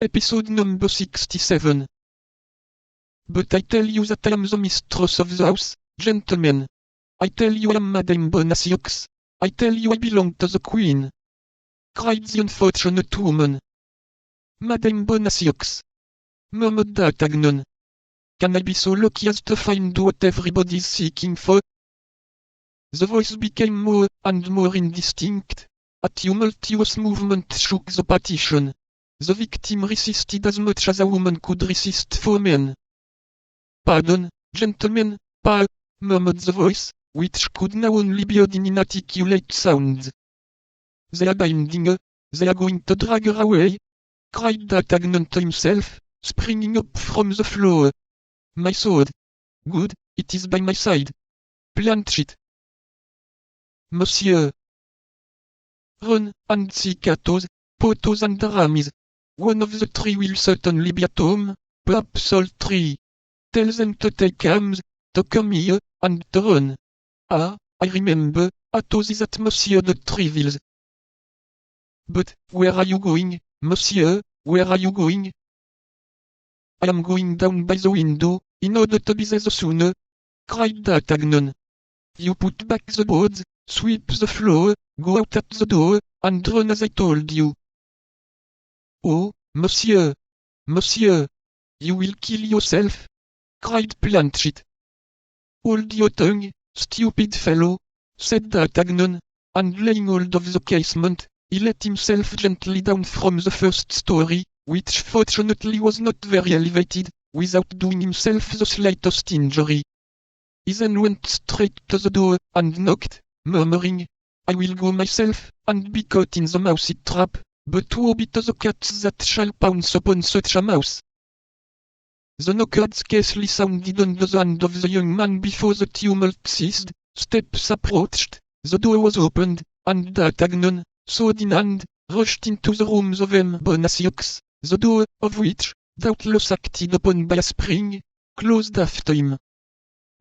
Episode number 67. But I tell you that I am the mistress of the house, gentlemen. I tell you I am Madame Bonacieux. I tell you I belong to the Queen. Cried the unfortunate woman. Madame Bonacieux, murmured D'Artagnan. Can I be so lucky as to find what everybody's seeking for? The voice became more and more indistinct. A tumultuous movement shook the partition. The victim resisted as much as a woman could resist 4 men. Pardon, gentlemen, murmured the voice, which could now only be heard in inarticulate sounds. They are binding her, they are going to drag her away, cried D'Artagnan to himself, springing up from the floor. My sword. Good, it is by my side. Planchet. Monsieur. Run, and seek Athos, Porthos and Aramis. One of the 3 will certainly be at home, perhaps all 3. Tell them to take arms, to come here, and to run. Ah, I remember, Athos is at Monsieur de Tréville's. But, where are you going, monsieur, where are you going? I am going down by the window, in order to be there the sooner, cried D'Artagnan. You put back the boards, sweep the floor, go out at the door, and run as I told you. Oh, monsieur! Monsieur! You will kill yourself! Cried Planchet. Hold your tongue, stupid fellow, said D'Artagnan, and laying hold of the casement, he let himself gently down from the first story, which fortunately was not very elevated, without doing himself the slightest injury. He then went straight to the door, and knocked, murmuring, I will go myself, and be caught in the mousy trap, but woe be to the cats that shall pounce upon such a mouse. The knock had scarcely sounded on the hand of the young man before the tumult ceased, steps approached, the door was opened, and D'Artagnan, sword in hand, rushed into the rooms of M. Bonacieux, the door of which, doubtless acted upon by a spring, closed after him.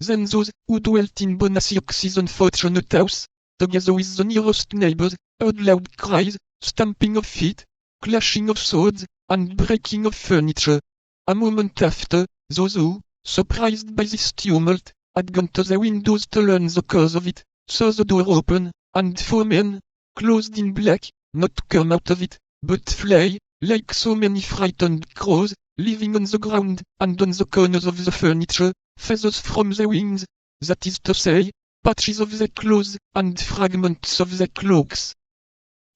Then those who dwelt in Bonacieux's unfortunate house, together with the nearest neighbors, heard loud cries, stamping of feet, clashing of swords, and breaking of furniture. A moment after, those who, surprised by this tumult, had gone to the windows to learn the cause of it, saw the door open, and 4 men, clothed in black, not come out of it, but fly, like so many frightened crows, living on the ground, and on the corners of the furniture, feathers from their wings, that is to say, patches of their clothes, and fragments of their cloaks.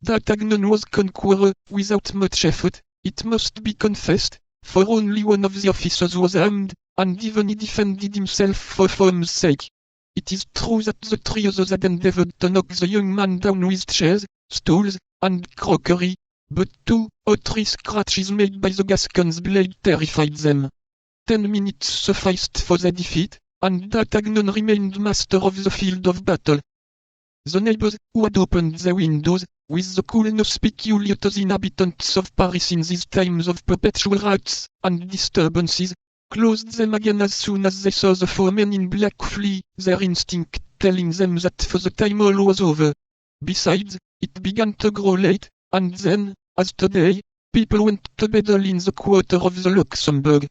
D'Artagnan was conqueror without much effort, it must be confessed, for only one of the officers was armed, and even he defended himself for form's sake. It is true that the 3 others had endeavored to knock the young man down with chairs, stools, and crockery, but 2 or 3 scratches made by the Gascon's blade terrified them. 10 minutes sufficed for their defeat, and D'Artagnan remained master of the field of battle. The neighbors, who had opened their windows, with the coolness peculiar to the inhabitants of Paris in these times of perpetual riots and disturbances, closed them again as soon as they saw the 4 men in black flee, their instinct telling them that for the time all was over. Besides, it began to grow late, and then, as today, people went to bed early in the quarter of the Luxembourg,